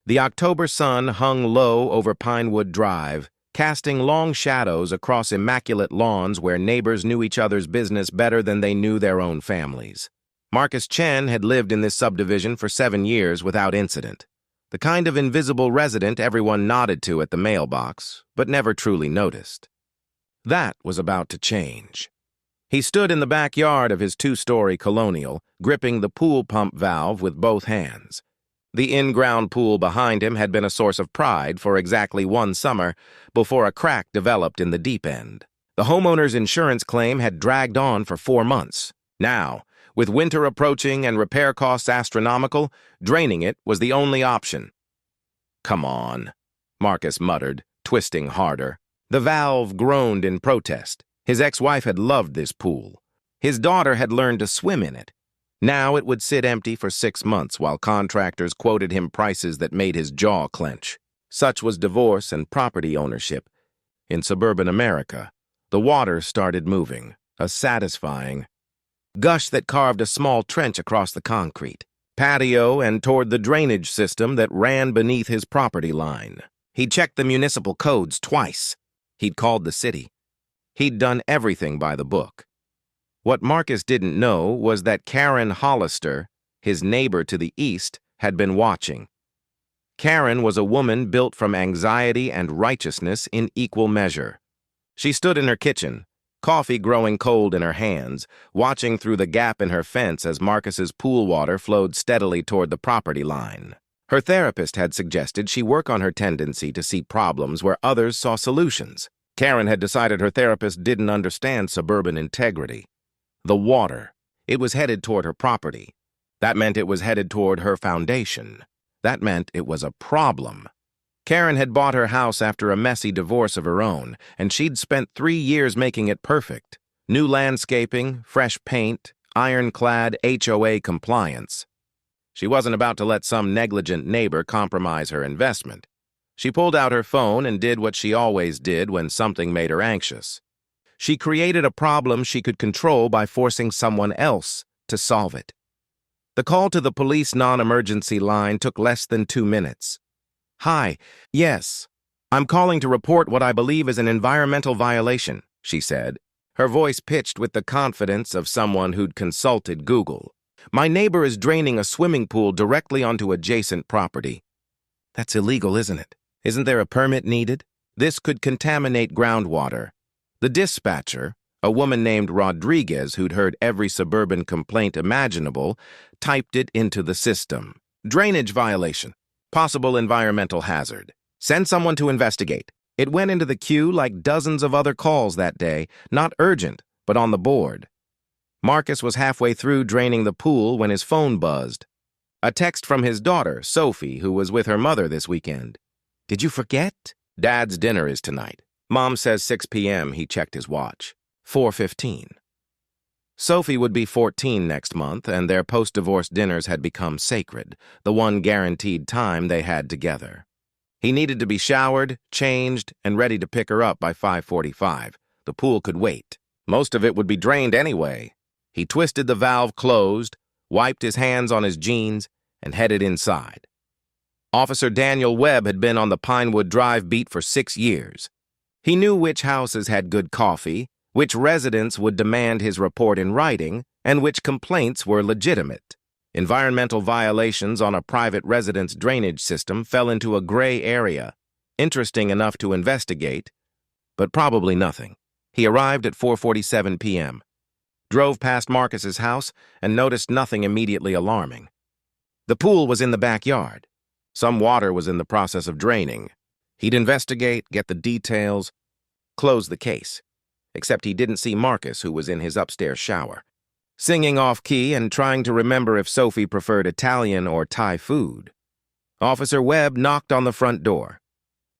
The October sun hung low over Pinewood Drive, casting long shadows across immaculate lawns where neighbors knew each other's business better than they knew their own families. Marcus Chen had lived in this subdivision for 7 years without incident. The kind of invisible resident everyone nodded to at the mailbox, but never truly noticed. That was about to change. He stood in the backyard of his 2-story colonial, gripping the pool pump valve with both hands. The in-ground pool behind him had been a source of pride for exactly 1 summer before a crack developed in the deep end. The homeowner's insurance claim had dragged on for 4 months. Now, with winter approaching and repair costs astronomical, draining it was the only option. "Come on," Marcus muttered, twisting harder. The valve groaned in protest. His ex-wife had loved this pool. His daughter had learned to swim in it. Now it would sit empty for 6 months while contractors quoted him prices that made his jaw clench. Such was divorce and property ownership. In suburban America, the water started moving, a satisfying gush that carved a small trench across the concrete, patio, and toward the drainage system that ran beneath his property line. He'd checked the municipal codes twice. He'd called the city. He'd done everything by the book. What Marcus didn't know was that Karen Hollister, his neighbor to the east, had been watching. Karen was a woman built from anxiety and righteousness in equal measure. She stood in her kitchen, coffee growing cold in her hands, watching through the gap in her fence as Marcus's pool water flowed steadily toward the property line. Her therapist had suggested she work on her tendency to see problems where others saw solutions. Karen had decided her therapist didn't understand suburban integrity. The water. It was headed toward her property. That meant it was headed toward her foundation. That meant it was a problem. Karen had bought her house after a messy divorce of her own, and she'd spent 3 years making it perfect. New landscaping, fresh paint, ironclad HOA compliance. She wasn't about to let some negligent neighbor compromise her investment. She pulled out her phone and did what she always did when something made her anxious. She created a problem she could control by forcing someone else to solve it. The call to the police non-emergency line took less than 2 minutes. "Hi, yes, I'm calling to report what I believe is an environmental violation," she said, her voice pitched with the confidence of someone who'd consulted Google. "My neighbor is draining a swimming pool directly onto adjacent property." "That's illegal, isn't it? Isn't there a permit needed? This could contaminate groundwater." The dispatcher, a woman named Rodriguez who'd heard every suburban complaint imaginable, typed it into the system. "Drainage violation. Possible environmental hazard. Send someone to investigate." It went into the queue like dozens of other calls that day, not urgent, but on the board. Marcus was halfway through draining the pool when his phone buzzed. A text from his daughter, Sophie, who was with her mother this weekend. "Did you forget? Dad's dinner is tonight. Mom says 6 p.m. He checked his watch. 4:15. Sophie would be 14 next month, and their post-divorce dinners had become sacred, the one guaranteed time they had together. He needed to be showered, changed, and ready to pick her up by 5:45. The pool could wait. Most of it would be drained anyway. He twisted the valve closed, wiped his hands on his jeans, and headed inside. Officer Daniel Webb had been on the Pinewood Drive beat for 6 years. He knew which houses had good coffee, which residents would demand his report in writing, and which complaints were legitimate. Environmental violations on a private residence drainage system fell into a gray area, interesting enough to investigate, but probably nothing. He arrived at 4:47 p.m., drove past Marcus's house, and noticed nothing immediately alarming. The pool was in the backyard. Some water was in the process of draining. He'd investigate, get the details, close the case. Except he didn't see Marcus, who was in his upstairs shower, singing off-key and trying to remember if Sophie preferred Italian or Thai food. Officer Webb knocked on the front door.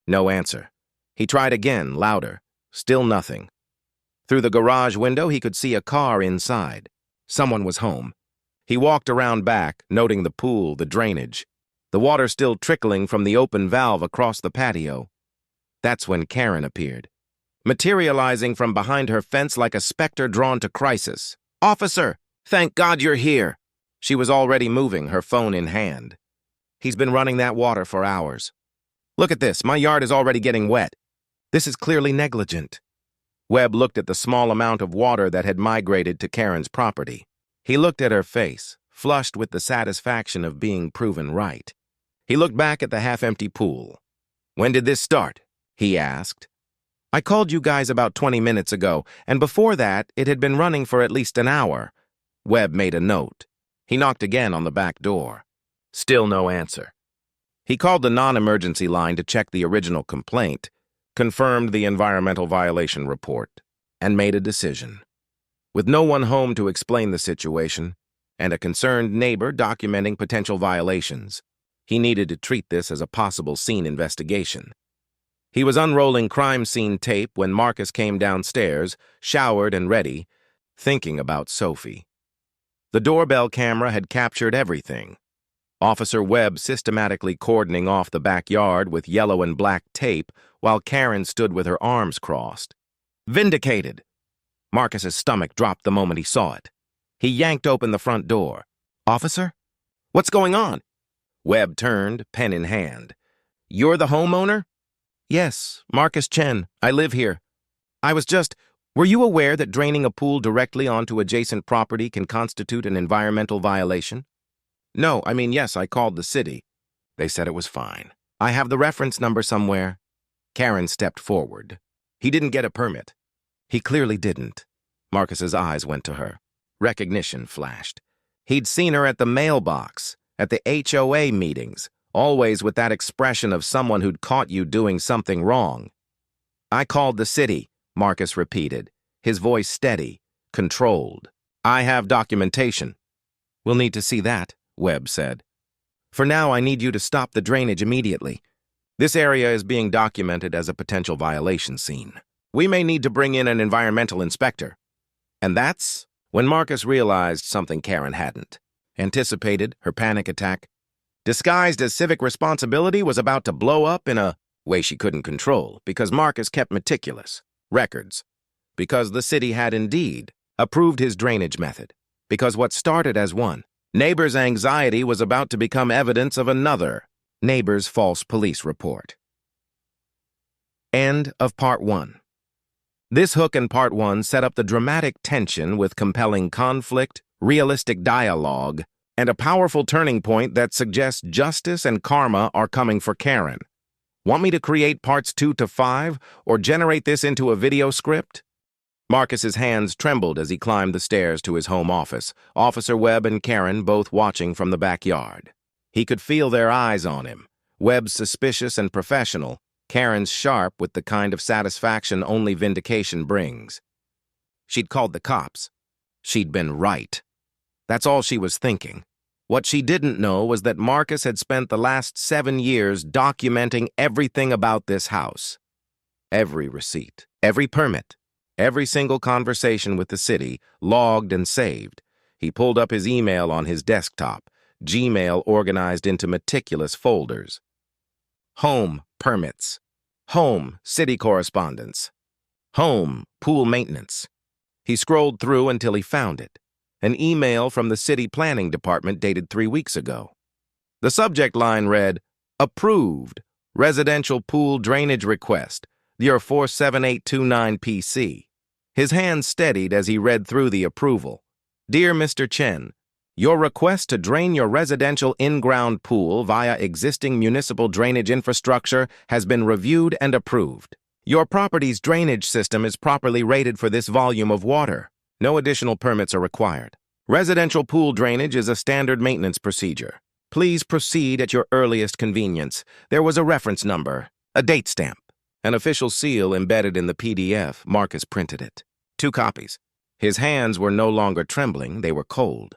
No answer. He tried again, louder. Still nothing. Through the garage window, he could see a car inside. Someone was home. He walked around back, noting the pool, the drainage, the water still trickling from the open valve across the patio. That's when Karen appeared, materializing from behind her fence like a specter drawn to crisis. "Officer, thank God you're here." She was already moving, her phone in hand. He's been running that water for hours. Look at this, my yard is already getting wet. This is clearly negligent. Webb looked at the small amount of water that had migrated to Karen's property. He looked at her face, flushed with the satisfaction of being proven right. He looked back at the half-empty pool. "When did this start?" he asked. "I called you guys about 20 minutes ago, and before that, it had been running for at least an hour." Webb made a note. He knocked again on the back door. Still no answer. He called the non-emergency line to check the original complaint, confirmed the environmental violation report, and made a decision. With no one home to explain the situation, and a concerned neighbor documenting potential violations, he needed to treat this as a possible scene investigation. He was unrolling crime scene tape when Marcus came downstairs, showered and ready, thinking about Sophie. The doorbell camera had captured everything. Officer Webb systematically cordoning off the backyard with yellow and black tape while Karen stood with her arms crossed. Vindicated! Marcus's stomach dropped the moment he saw it. He yanked open the front door. "Officer? What's going on?" Webb turned, pen in hand. "You're the homeowner?" "Yes, Marcus Chen. I live here. Were you aware that draining a pool directly onto adjacent property can constitute an environmental violation?" "No, yes, I called the city. They said it was fine. I have the reference number somewhere." Karen stepped forward. "He didn't get a permit." "He clearly didn't." Marcus's eyes went to her. Recognition flashed. He'd seen her at the mailbox, at the HOA meetings, always with that expression of someone who'd caught you doing something wrong. "I called the city," Marcus repeated, his voice steady, controlled. "I have documentation." "We'll need to see that," Webb said. "For now, I need you to stop the drainage immediately. This area is being documented as a potential violation scene. We may need to bring in an environmental inspector." And that's when Marcus realized something Karen hadn't. Anticipated her panic attack. Disguised as civic responsibility was about to blow up in a way she couldn't control because Marcus kept meticulous records. Because the city had indeed approved his drainage method. Because what started as one neighbor's anxiety was about to become evidence of another neighbor's false police report. End of Part 1. This hook in Part 1 set up the dramatic tension with compelling conflict, realistic dialogue, and a powerful turning point that suggests justice and karma are coming for Karen. Want me to create Parts 2 to 5 or generate this into a video script? Marcus's hands trembled as he climbed the stairs to his home office, Officer Webb and Karen both watching from the backyard. He could feel their eyes on him, Webb's suspicious and professional, Karen's sharp with the kind of satisfaction only vindication brings. She'd called the cops. She'd been right. That's all she was thinking. What she didn't know was that Marcus had spent the last 7 years documenting everything about this house. Every receipt, every permit, every single conversation with the city, logged and saved. He pulled up his email on his desktop, Gmail organized into meticulous folders. Home, permits. Home, city correspondence. Home, pool maintenance. He scrolled through until he found it. An email from the city planning department dated 3 weeks ago. The subject line read, "Approved, residential pool drainage request, your 47829 PC. His hand steadied as he read through the approval. "Dear Mr. Chen, your request to drain your residential in-ground pool via existing municipal drainage infrastructure has been reviewed and approved. Your property's drainage system is properly rated for this volume of water. No additional permits are required. Residential pool drainage is a standard maintenance procedure. Please proceed at your earliest convenience. There was a reference number, a date stamp, an official seal embedded in the PDF. Marcus printed it. 2 copies. His hands were no longer trembling, they were cold.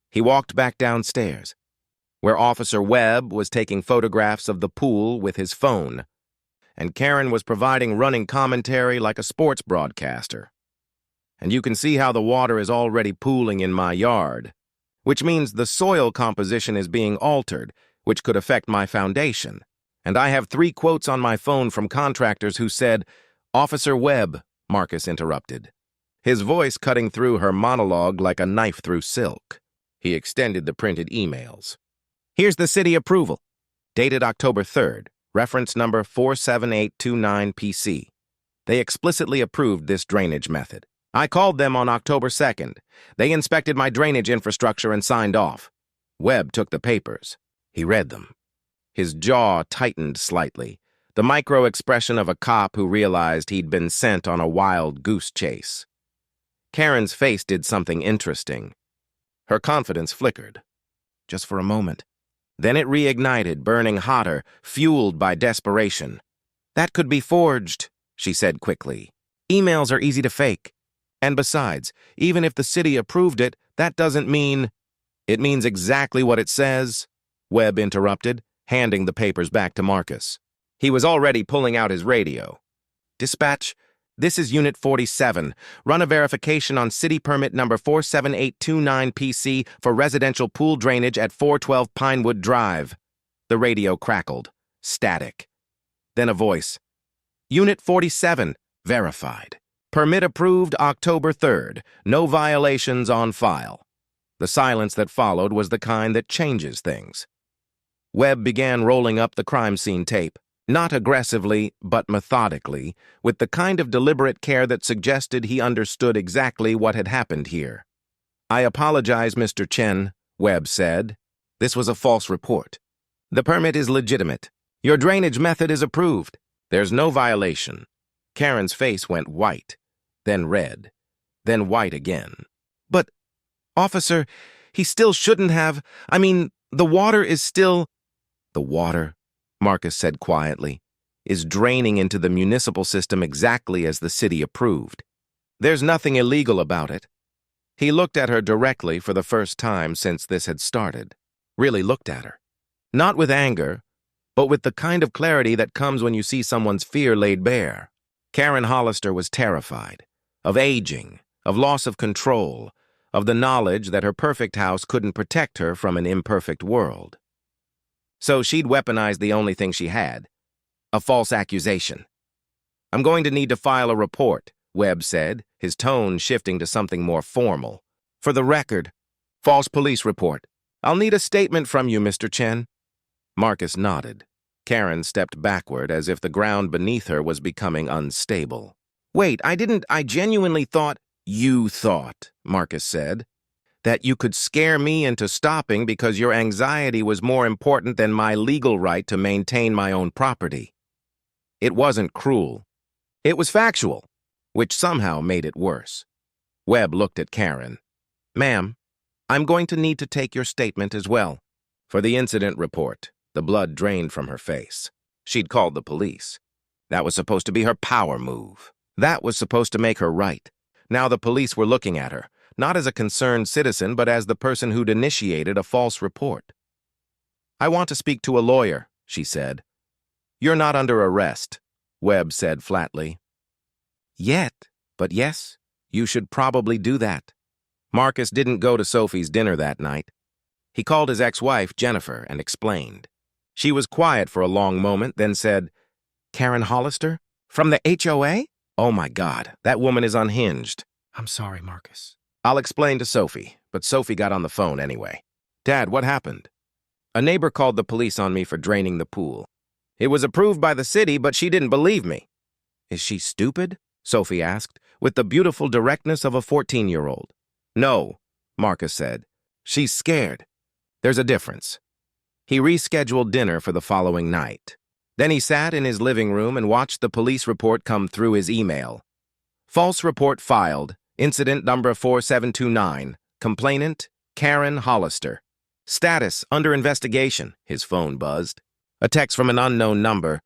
He walked back downstairs, where Officer Webb was taking photographs of the pool with his phone, and Karen was providing running commentary like a sports broadcaster. And you can see how the water is already pooling in my yard, which means the soil composition is being altered, which could affect my foundation. And I have 3 quotes on my phone from contractors who said, "Officer Webb," Marcus interrupted, his voice cutting through her monologue like a knife through silk. He extended the printed emails. Here's the city approval. Dated October 3rd, reference number 47829PC. They explicitly approved this drainage method. I called them on October 2nd. They inspected my drainage infrastructure and signed off. Webb took the papers. He read them. His jaw tightened slightly, the micro-expression of a cop who realized he'd been sent on a wild goose chase. Karen's face did something interesting. Her confidence flickered. Just for a moment. Then it reignited, burning hotter, fueled by desperation. That could be forged, she said quickly. Emails are easy to fake. And besides, even if the city approved it, that doesn't mean... It means exactly what it says, Webb interrupted, handing the papers back to Marcus. He was already pulling out his radio. Dispatch, this is Unit 47. Run a verification on city permit number 47829PC for residential pool drainage at 412 Pinewood Drive. The radio crackled. Static. Then a voice. Unit 47. Verified. Permit approved October 3rd. No violations on file. The silence that followed was the kind that changes things. Webb began rolling up the crime scene tape. Not aggressively, but methodically, with the kind of deliberate care that suggested he understood exactly what had happened here. I apologize, Mr. Chen, Webb said. This was a false report. The permit is legitimate. Your drainage method is approved. There's no violation. Karen's face went white, then red, then white again. But, officer, he still shouldn't have. I mean, the water is still... The water, Marcus said quietly, is draining into the municipal system exactly as the city approved. There's nothing illegal about it. He looked at her directly for the first time since this had started. Really looked at her. Not with anger, but with the kind of clarity that comes when you see someone's fear laid bare. Karen Hollister was terrified. Of aging, of loss of control, of the knowledge that her perfect house couldn't protect her from an imperfect world. So she'd weaponized the only thing she had, a false accusation. I'm going to need to file a report, Webb said, his tone shifting to something more formal. For the record, false police report. I'll need a statement from you, Mr. Chen. Marcus nodded. Karen stepped backward as if the ground beneath her was becoming unstable. Wait, I genuinely thought... You thought, Marcus said, that you could scare me into stopping because your anxiety was more important than my legal right to maintain my own property. It wasn't cruel. It was factual, which somehow made it worse. Webb looked at Karen. Ma'am, I'm going to need to take your statement as well. For the incident report, the blood drained from her face. She'd called the police. That was supposed to be her power move. That was supposed to make her right. Now the police were looking at her, not as a concerned citizen, but as the person who'd initiated a false report. I want to speak to a lawyer, she said. You're not under arrest, Webb said flatly. Yet, but yes, you should probably do that. Marcus didn't go to Sophie's dinner that night. He called his ex-wife, Jennifer, and explained. She was quiet for a long moment, then said, Karen Hollister? From the HOA? Oh my God, that woman is unhinged. I'm sorry, Marcus. I'll explain to Sophie, but Sophie got on the phone anyway. Dad, what happened? A neighbor called the police on me for draining the pool. It was approved by the city, but she didn't believe me. Is she stupid? Sophie asked, with the beautiful directness of a 14-year-old. No, Marcus said. She's scared. There's a difference. He rescheduled dinner for the following night. Then he sat in his living room and watched the police report come through his email. False report filed. Incident number 4729. Complainant, Karen Hollister. Status, under investigation. His phone buzzed. A text from an unknown number.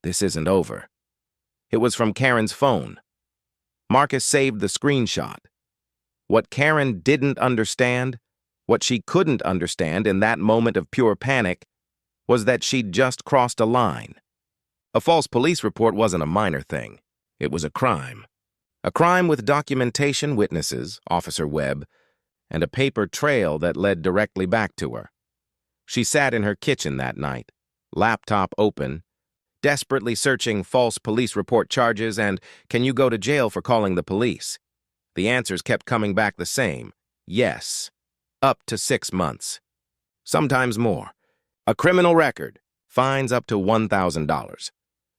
This isn't over. It was from Karen's phone. Marcus saved the screenshot. What Karen didn't understand, what she couldn't understand in that moment of pure panic, was that she'd just crossed a line. A false police report wasn't a minor thing. It was a crime. A crime with documentation, witnesses, Officer Webb, and a paper trail that led directly back to her. She sat in her kitchen that night, laptop open, desperately searching false police report charges and can you go to jail for calling the police? The answers kept coming back the same. Yes. Up to 6 months. Sometimes more. A criminal record, fines up to $1,000.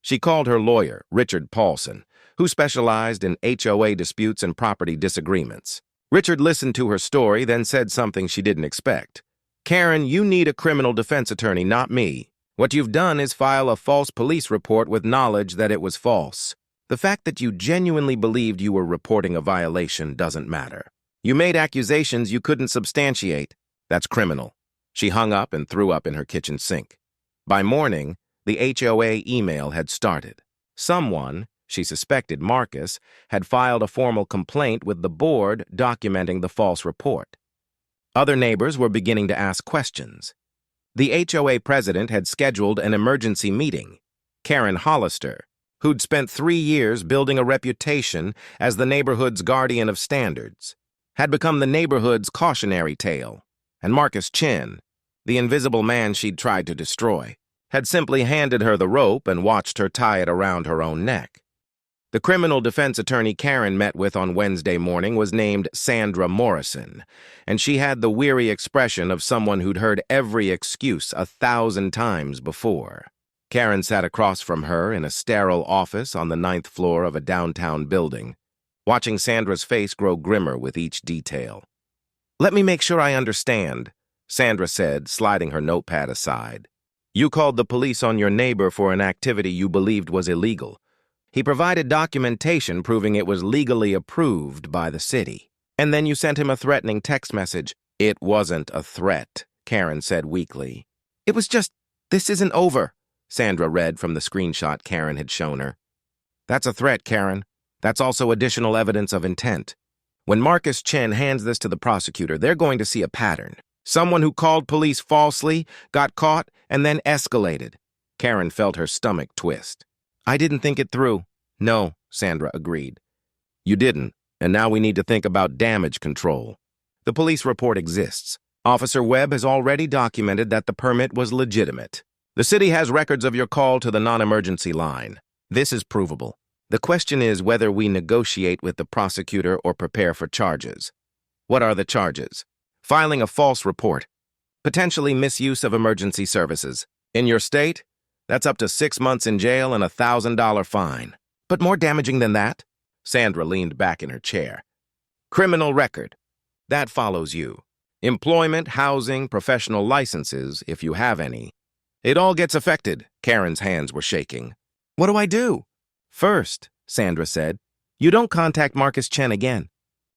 She called her lawyer, Richard Paulson, who specialized in HOA disputes and property disagreements. Richard listened to her story, then said something she didn't expect. "Karen, you need a criminal defense attorney, not me. What you've done is file a false police report with knowledge that it was false. The fact that you genuinely believed you were reporting a violation doesn't matter. You made accusations you couldn't substantiate. That's criminal." She hung up and threw up in her kitchen sink. By morning, the HOA email had started. Someone, she suspected Marcus, had filed a formal complaint with the board documenting the false report. Other neighbors were beginning to ask questions. The HOA president had scheduled an emergency meeting. Karen Hollister, who'd spent 3 years building a reputation as the neighborhood's guardian of standards, had become the neighborhood's cautionary tale. And Marcus Chin, the invisible man she'd tried to destroy, had simply handed her the rope and watched her tie it around her own neck. The criminal defense attorney Karen met with on Wednesday morning was named Sandra Morrison, and she had the weary expression of someone who'd heard every excuse 1,000 times before. Karen sat across from her in a sterile office on the 9th floor of a downtown building, watching Sandra's face grow grimmer with each detail. "Let me make sure I understand," Sandra said, sliding her notepad aside. "You called the police on your neighbor for an activity you believed was illegal. He provided documentation proving it was legally approved by the city. And then you sent him a threatening text message." "It wasn't a threat," Karen said weakly. "It was just, 'This isn't over,'" Sandra read from the screenshot Karen had shown her. "That's a threat, Karen. That's also additional evidence of intent. When Marcus Chen hands this to the prosecutor, they're going to see a pattern. Someone who called police falsely, got caught, and then escalated." Karen felt her stomach twist. "I didn't think it through." "No," Sandra agreed. "You didn't, and now we need to think about damage control. The police report exists. Officer Webb has already documented that the permit was legitimate. The city has records of your call to the non-emergency line. This is provable. The question is whether we negotiate with the prosecutor or prepare for charges." "What are the charges?" "Filing a false report. Potentially misuse of emergency services. In your state, that's up to 6 months in jail and a $1,000 fine." "But more damaging than that?" Sandra leaned back in her chair. "Criminal record. That follows you. Employment, housing, professional licenses, if you have any. It all gets affected." Karen's hands were shaking. "What do I do?" "First," Sandra said, "you don't contact Marcus Chen again.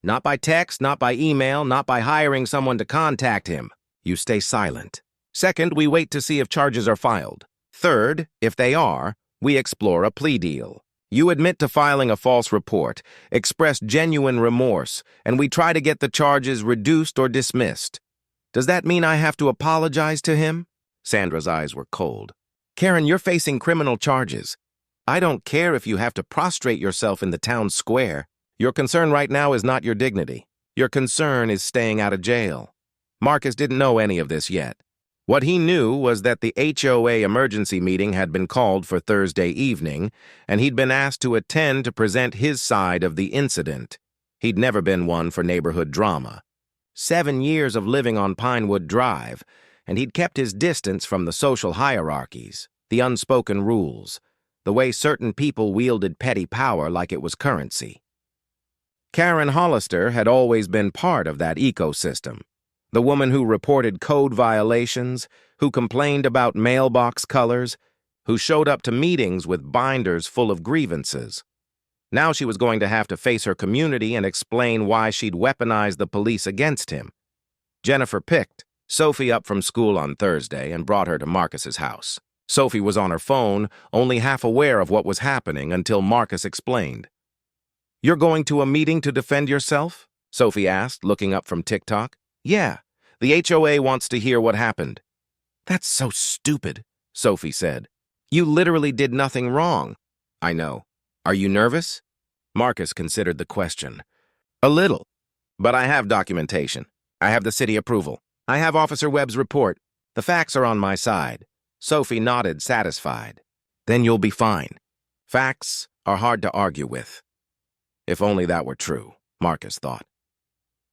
Not by text, not by email, not by hiring someone to contact him. You stay silent. Second, we wait to see if charges are filed. Third, if they are, we explore a plea deal. You admit to filing a false report, express genuine remorse, and we try to get the charges reduced or dismissed. Does that mean I have to apologize to him?" Sandra's eyes were cold. "Karen, you're facing criminal charges. I don't care if you have to prostrate yourself in the town square. Your concern right now is not your dignity. Your concern is staying out of jail." Marcus didn't know any of this yet. What he knew was that the HOA emergency meeting had been called for Thursday evening, and he'd been asked to attend to present his side of the incident. He'd never been one for neighborhood drama. 7 years of living on Pinewood Drive, and he'd kept his distance from the social hierarchies, the unspoken rules, the way certain people wielded petty power like it was currency. Karen Hollister had always been part of that ecosystem. The woman who reported code violations, who complained about mailbox colors, who showed up to meetings with binders full of grievances. Now she was going to have to face her community and explain why she'd weaponized the police against him. Jennifer picked Sophie up from school on Thursday and brought her to Marcus's house. Sophie was on her phone, only half aware of what was happening until Marcus explained. "You're going to a meeting to defend yourself?" Sophie asked, looking up from TikTok. "Yeah, the HOA wants to hear what happened." "That's so stupid," Sophie said. "You literally did nothing wrong." "I know. Are you nervous?" Marcus considered the question. "A little. But I have documentation. I have the city approval. I have Officer Webb's report. The facts are on my side." Sophie nodded, satisfied. "Then you'll be fine. Facts are hard to argue with." If only that were true, Marcus thought.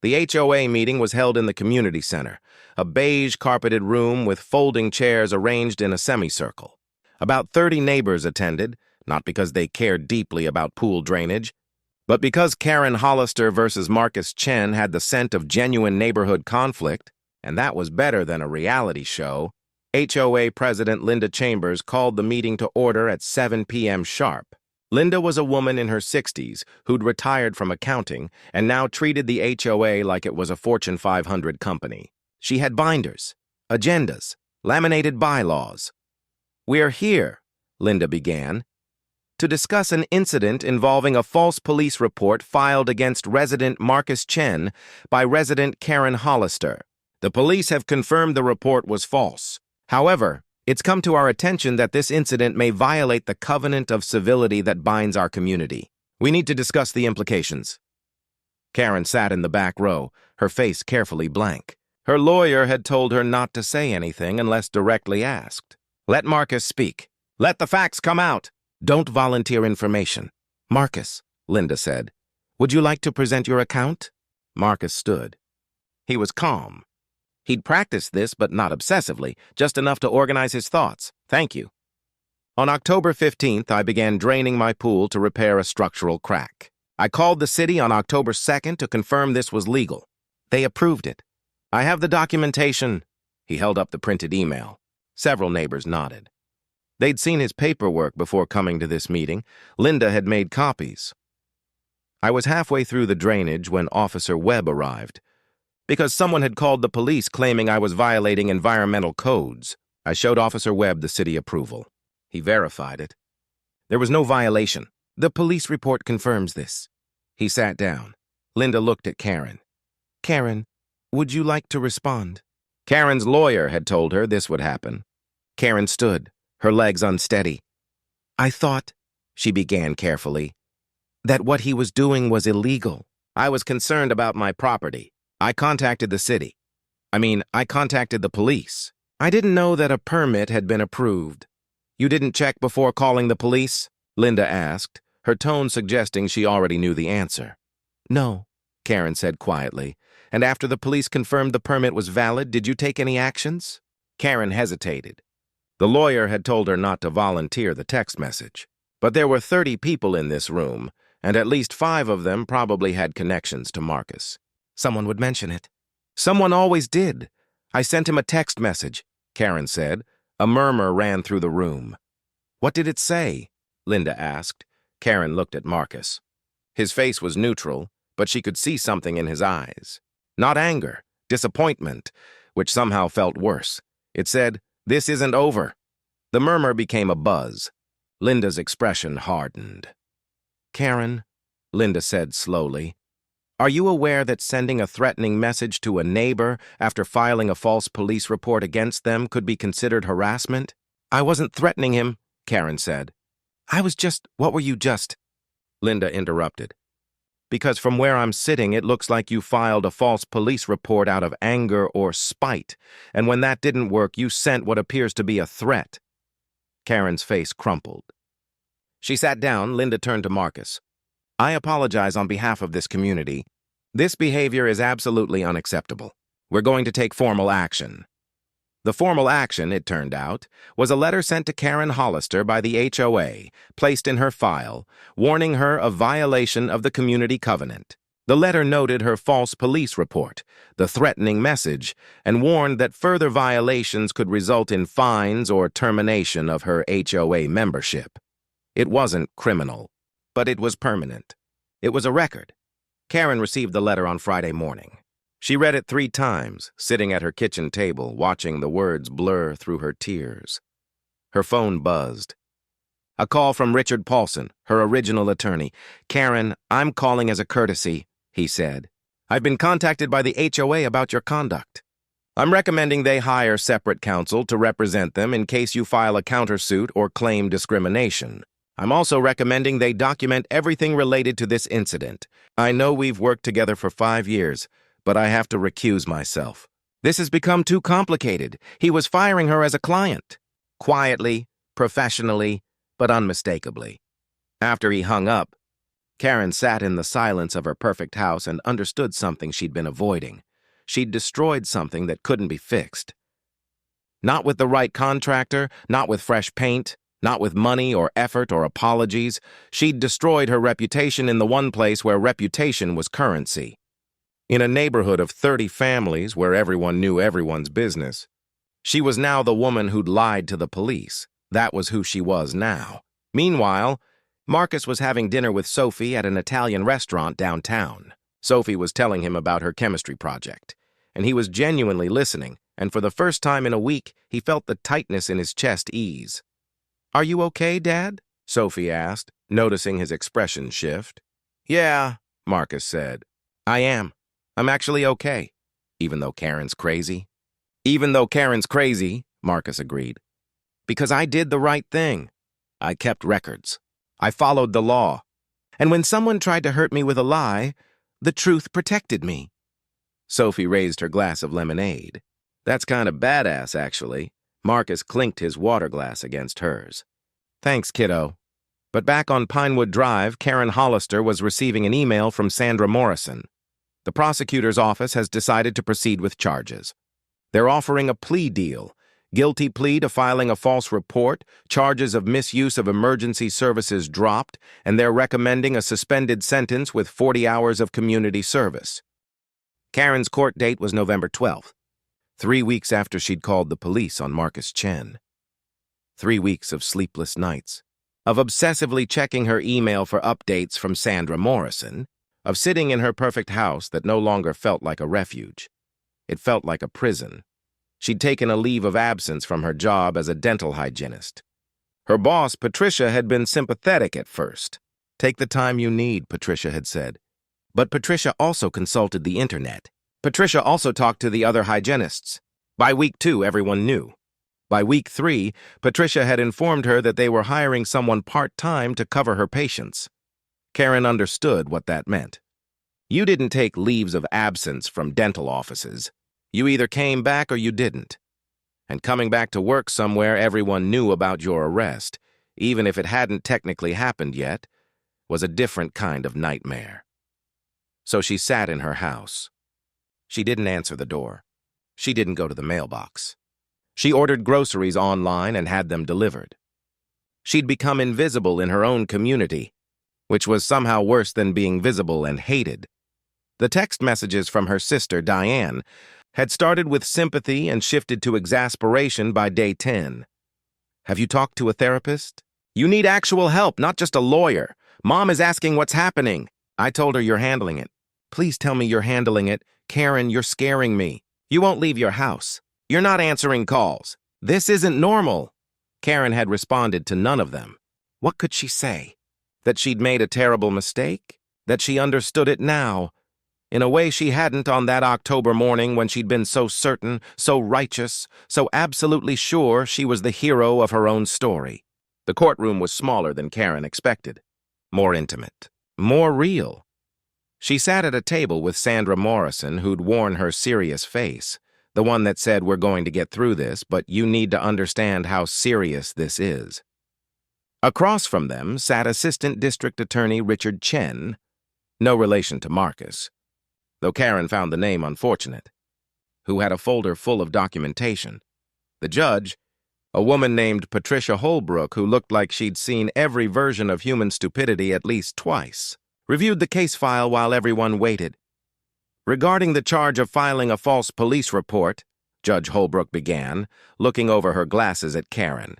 The HOA meeting was held in the community center, a beige carpeted room with folding chairs arranged in a semicircle. About 30 neighbors attended, not because they cared deeply about pool drainage, but because Karen Hollister versus Marcus Chen had the scent of genuine neighborhood conflict, and that was better than a reality show. HOA President Linda Chambers called the meeting to order at 7 p.m. sharp. Linda was a woman in her 60s who'd retired from accounting and now treated the HOA like it was a Fortune 500 company. She had binders, agendas, laminated bylaws. "We're here," Linda began, "to discuss an incident involving a false police report filed against resident Marcus Chen by resident Karen Hollister. The police have confirmed the report was false. However, it's come to our attention that this incident may violate the covenant of civility that binds our community. We need to discuss the implications." Karen sat in the back row, her face carefully blank. Her lawyer had told her not to say anything unless directly asked. "Let Marcus speak. Let the facts come out. Don't volunteer information." "Marcus," Linda said, "would you like to present your account?" Marcus stood. He was calm. He'd practiced this, but not obsessively, just enough to organize his thoughts. "Thank you. On October 15th, I began draining my pool to repair a structural crack. I called the city on October 2nd to confirm this was legal. They approved it. I have the documentation." He held up the printed email. Several neighbors nodded. They'd seen his paperwork before coming to this meeting. Linda had made copies. I was halfway through the drainage when Officer Webb arrived. Because someone had called the police claiming I was violating environmental codes, I showed Officer Webb the city approval. He verified it. There was no violation. "The police report confirms this." He sat down. Linda looked at Karen. "Karen, would you like to respond?" Karen's lawyer had told her this would happen. Karen stood, her legs unsteady. "I thought," she began carefully, "that what he was doing was illegal. I was concerned about my property. I contacted the city. I contacted the police. I didn't know that a permit had been approved." "You didn't check before calling the police?" Linda asked, her tone suggesting she already knew the answer. "No," Karen said quietly. "And after the police confirmed the permit was valid, did you take any actions?" Karen hesitated. The lawyer had told her not to volunteer the text message. But there were 30 people in this room, and at least 5 of them probably had connections to Marcus. "Someone would mention it." "Someone always did. I sent him a text message," Karen said. A murmur ran through the room. "What did it say?" Linda asked. Karen looked at Marcus. His face was neutral, but she could see something in his eyes. Not anger, disappointment, which somehow felt worse. It said, "This isn't over." The murmur became a buzz. Linda's expression hardened. "Karen," Linda said slowly, "are you aware that sending a threatening message to a neighbor after filing a false police report against them could be considered harassment?" "I wasn't threatening him," Karen said. What were you just?" Linda interrupted. "Because from where I'm sitting, it looks like you filed a false police report out of anger or spite, and when that didn't work, you sent what appears to be a threat." Karen's face crumpled. She sat down. Linda turned to Marcus. "I apologize on behalf of this community. This behavior is absolutely unacceptable. We're going to take formal action." The formal action, it turned out, was a letter sent to Karen Hollister by the HOA, placed in her file, warning her of violation of the community covenant. The letter noted her false police report, the threatening message, and warned that further violations could result in fines or termination of her HOA membership. It wasn't criminal, but it was permanent. It was a record. Karen received the letter on Friday morning. She read it 3 times, sitting at her kitchen table, watching the words blur through her tears. Her phone buzzed. A call from Richard Paulson, her original attorney. "Karen, I'm calling as a courtesy," he said. "I've been contacted by the HOA about your conduct. I'm recommending they hire separate counsel to represent them in case you file a countersuit or claim discrimination. I'm also recommending they document everything related to this incident. I know we've worked together for 5 years, but I have to recuse myself. This has become too complicated. He was firing her as a client. Quietly, professionally, but unmistakably." After he hung up, Karen sat in the silence of her perfect house and understood something she'd been avoiding. She'd destroyed something that couldn't be fixed. Not with the right contractor, not with fresh paint, not with money or effort or apologies. She'd destroyed her reputation in the one place where reputation was currency. In a neighborhood of 30 families where everyone knew everyone's business. She was now the woman who'd lied to the police. That was who she was now. Meanwhile, Marcus was having dinner with Sophie at an Italian restaurant downtown. Sophie was telling him about her chemistry project, and he was genuinely listening, and for the first time in a week, he felt the tightness in his chest ease. "Are you okay, Dad?" Sophie asked, noticing his expression shift. "Yeah," Marcus said. "I am. I'm actually okay, even though Karen's crazy." "Even though Karen's crazy," Marcus agreed. "Because I did the right thing. I kept records. I followed the law. And when someone tried to hurt me with a lie, the truth protected me." Sophie raised her glass of lemonade. "That's kind of badass, actually." Marcus clinked his water glass against hers. "Thanks, kiddo." But back on Pinewood Drive, Karen Hollister was receiving an email from Sandra Morrison. The prosecutor's office has decided to proceed with charges. They're offering a plea deal. Guilty plea to filing a false report, charges of misuse of emergency services dropped, and they're recommending a suspended sentence with 40 hours of community service. Karen's court date was November 12th, 3 weeks after she'd called the police on Marcus Chen. 3 weeks of sleepless nights, of obsessively checking her email for updates from Sandra Morrison, of sitting in her perfect house that no longer felt like a refuge. It felt like a prison. She'd taken a leave of absence from her job as a dental hygienist. Her boss, Patricia, had been sympathetic at first. "Take the time you need," Patricia had said. But Patricia also consulted the internet. Patricia also talked to the other hygienists. By week 2, everyone knew. By week 3, Patricia had informed her that they were hiring someone part-time to cover her patients. Karen understood what that meant. You didn't take leaves of absence from dental offices. You either came back or you didn't. And coming back to work somewhere everyone knew about your arrest, even if it hadn't technically happened yet, was a different kind of nightmare. So she sat in her house. She didn't answer the door. She didn't go to the mailbox. She ordered groceries online and had them delivered. She'd become invisible in her own community, which was somehow worse than being visible and hated. The text messages from her sister, Diane, had started with sympathy and shifted to exasperation by day 10. "Have you talked to a therapist? You need actual help, not just a lawyer. Mom is asking what's happening." I told her you're handling it. "Please tell me you're handling it. Karen, you're scaring me. You won't leave your house. You're not answering calls. This isn't normal." Karen had responded to none of them. What could she say? That she'd made a terrible mistake? That she understood it now? In a way she hadn't on that October morning when she'd been so certain, so righteous, so absolutely sure she was the hero of her own story. The courtroom was smaller than Karen expected. More intimate. More real. She sat at a table with Sandra Morrison, who'd worn her serious face, the one that said, "We're going to get through this, but you need to understand how serious this is." Across from them sat Assistant District Attorney Richard Chen, no relation to Marcus, though Karen found the name unfortunate, who had a folder full of documentation. The judge, a woman named Patricia Holbrook, who looked like she'd seen every version of human stupidity at least twice, reviewed the case file while everyone waited. "Regarding the charge of filing a false police report," Judge Holbrook began, looking over her glasses at Karen.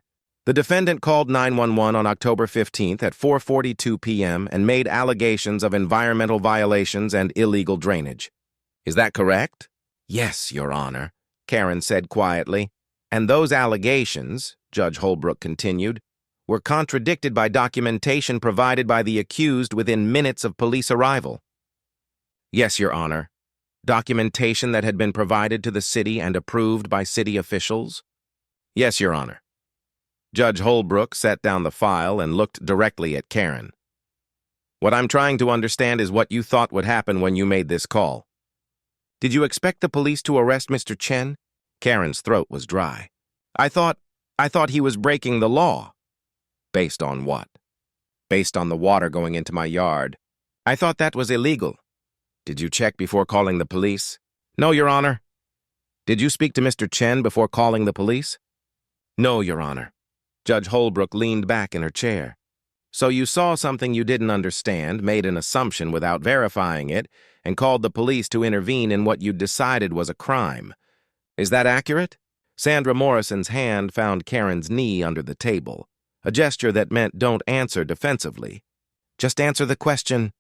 "The defendant called 911 on October 15th at 4:42 p.m. and made allegations of environmental violations and illegal drainage. Is that correct?" "Yes, Your Honor," Karen said quietly. "And those allegations," Judge Holbrook continued, "were contradicted by documentation provided by the accused within minutes of police arrival." "Yes, Your Honor. Documentation that had been provided to the city and approved by city officials?" "Yes, Your Honor." Judge Holbrook set down the file and looked directly at Karen. "What I'm trying to understand is what you thought would happen when you made this call. Did you expect the police to arrest Mr. Chen?" Karen's throat was dry. I thought he was breaking the law." "Based on what?" "Based on the water going into my yard. I thought that was illegal. Did you check before calling the police? No, Your Honor. Did you speak to Mr. Chen before calling the police? No, Your Honor. Judge Holbrook leaned back in her chair. So you saw something you didn't understand, made an assumption without verifying it, and called the police to intervene in what you decided was a crime. Is that accurate? Sandra Morrison's hand found Karen's knee under the table, a gesture that meant don't answer defensively. Just answer the question.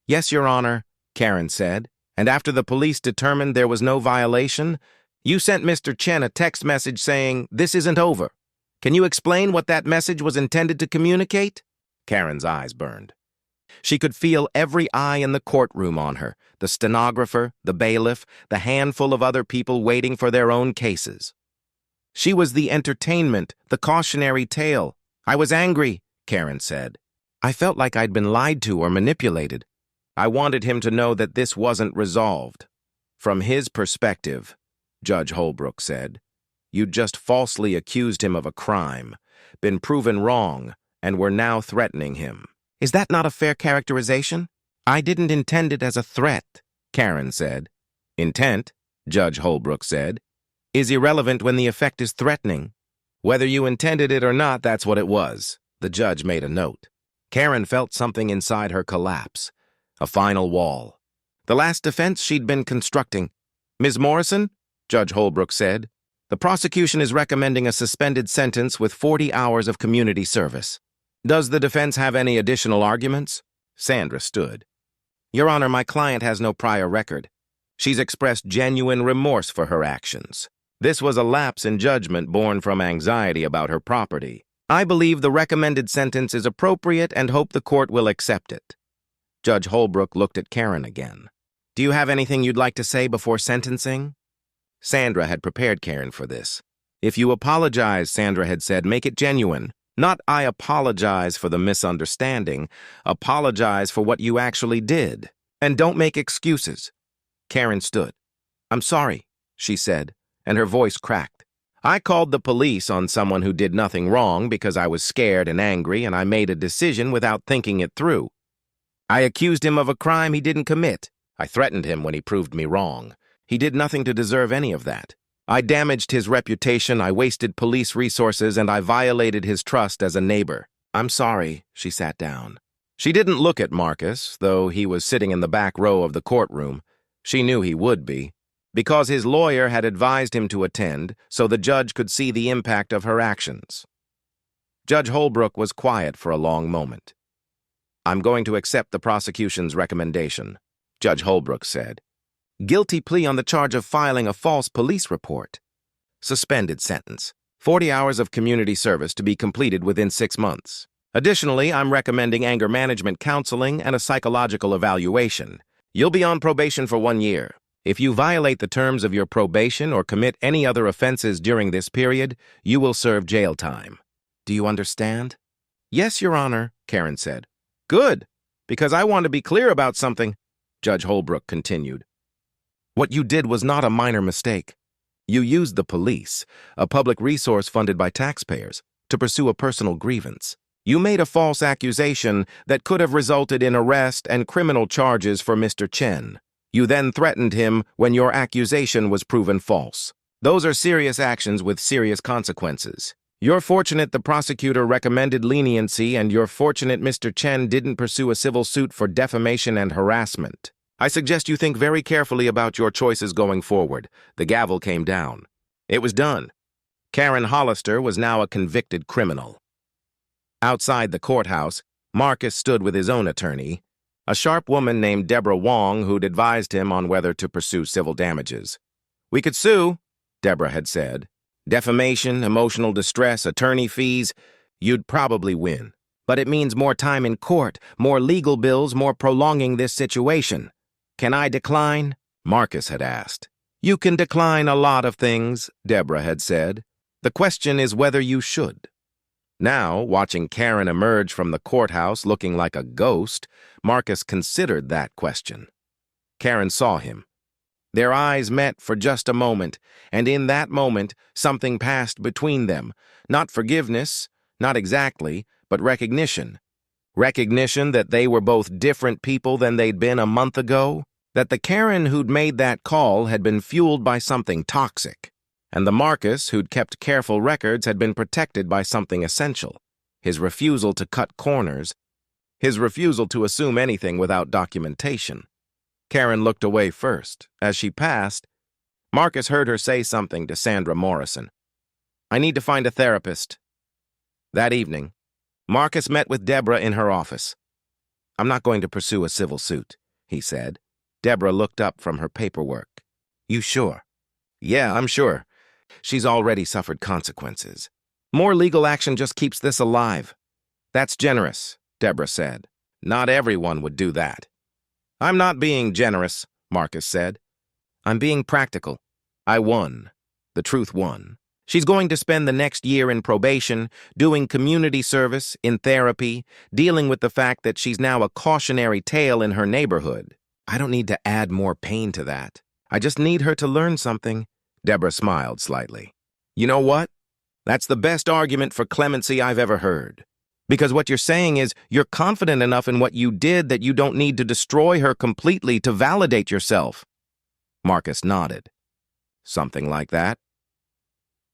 Yes, Your Honor, Karen said. And after the police determined there was no violation, you sent Mr. Chen a text message saying, "This isn't over." Can you explain what that message was intended to communicate? Karen's eyes burned. She could feel every eye in the courtroom on her, the stenographer, the bailiff, the handful of other people waiting for their own cases. She was the entertainment, the cautionary tale. I was angry, Karen said. I felt like I'd been lied to or manipulated. I wanted him to know that this wasn't resolved. From his perspective, Judge Holbrook said, you'd just falsely accused him of a crime, been proven wrong, and were now threatening him. Is that not a fair characterization? I didn't intend it as a threat, Karen said. Intent, Judge Holbrook said, is irrelevant when the effect is threatening. Whether you intended it or not, that's what it was. The judge made a note. Karen felt something inside her collapse. A final wall. The last defense she'd been constructing. Ms. Morrison, Judge Holbrook said, the prosecution is recommending a suspended sentence with 40 hours of community service. Does the defense have any additional arguments? Sandra stood. Your Honor, my client has no prior record. She's expressed genuine remorse for her actions. This was a lapse in judgment born from anxiety about her property. I believe the recommended sentence is appropriate and hope the court will accept it. Judge Holbrook looked at Karen again. Do you have anything you'd like to say before sentencing? Sandra had prepared Karen for this. If you apologize, Sandra had said, make it genuine. Not I apologize for the misunderstanding. Apologize for what you actually did. And don't make excuses. Karen stood. I'm sorry, she said, and her voice cracked. I called the police on someone who did nothing wrong because I was scared and angry, and I made a decision without thinking it through. I accused him of a crime he didn't commit. I threatened him when he proved me wrong. He did nothing to deserve any of that. I damaged his reputation, I wasted police resources, and I violated his trust as a neighbor. I'm sorry, she sat down. She didn't look at Marcus, though he was sitting in the back row of the courtroom. She knew he would be, because his lawyer had advised him to attend so the judge could see the impact of her actions. Judge Holbrook was quiet for a long moment. I'm going to accept the prosecution's recommendation, Judge Holbrook said. Guilty plea on the charge of filing a false police report. Suspended sentence. 40 hours of community service to be completed within 6 months. Additionally, I'm recommending anger management counseling and a psychological evaluation. You'll be on probation for 1 year. If you violate the terms of your probation or commit any other offenses during this period, you will serve jail time. Do you understand? Yes, Your Honor, Karen said. Good, because I want to be clear about something, Judge Holbrook continued. What you did was not a minor mistake. You used the police, a public resource funded by taxpayers, to pursue a personal grievance. You made a false accusation that could have resulted in arrest and criminal charges for Mr. Chen. You then threatened him when your accusation was proven false. Those are serious actions with serious consequences. You're fortunate the prosecutor recommended leniency, and you're fortunate Mr. Chen didn't pursue a civil suit for defamation and harassment. I suggest you think very carefully about your choices going forward. The gavel came down. It was done. Karen Hollister was now a convicted criminal. Outside the courthouse, Marcus stood with his own attorney, a sharp woman named Deborah Wong who'd advised him on whether to pursue civil damages. We could sue, Deborah had said. Defamation, emotional distress, attorney fees, you'd probably win. But it means more time in court, more legal bills, more prolonging this situation. Can I decline? Marcus had asked. You can decline a lot of things, Deborah had said. The question is whether you should. Now, watching Karen emerge from the courthouse looking like a ghost, Marcus considered that question. Karen saw him. Their eyes met for just a moment, and in that moment, something passed between them. Not forgiveness, not exactly, but recognition. Recognition that they were both different people than they'd been a month ago, that the Karen who'd made that call had been fueled by something toxic, and the Marcus who'd kept careful records had been protected by something essential, his refusal to cut corners, his refusal to assume anything without documentation. Karen looked away first. As she passed, Marcus heard her say something to Sandra Morrison. "I need to find a therapist." That evening, Marcus met with Deborah in her office. "I'm not going to pursue a civil suit," he said. Deborah looked up from her paperwork. "You sure?" "Yeah, I'm sure. She's already suffered consequences. More legal action just keeps this alive." "That's generous," Deborah said. "Not everyone would do that." "I'm not being generous," Marcus said. "I'm being practical. I won. The truth won. She's going to spend the next year in probation, doing community service, in therapy, dealing with the fact that she's now a cautionary tale in her neighborhood. I don't need to add more pain to that. I just need her to learn something." Deborah smiled slightly. "You know what? That's the best argument for clemency I've ever heard. Because what you're saying is you're confident enough in what you did that you don't need to destroy her completely to validate yourself." Marcus nodded. "Something like that."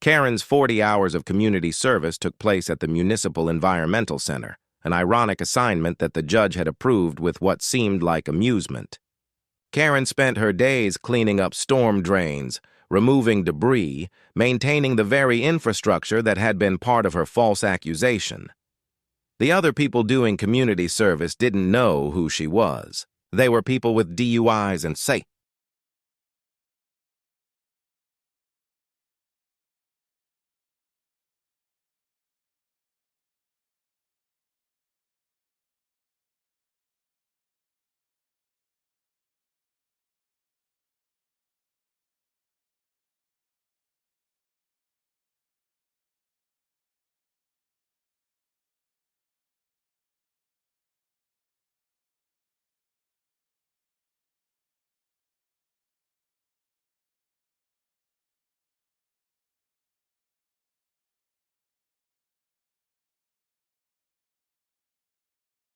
Karen's 40 hours of community service took place at the Municipal Environmental Center, an ironic assignment that the judge had approved with what seemed like amusement. Karen spent her days cleaning up storm drains, removing debris, maintaining the very infrastructure that had been part of her false accusation. The other people doing community service didn't know who she was. They were people with DUIs and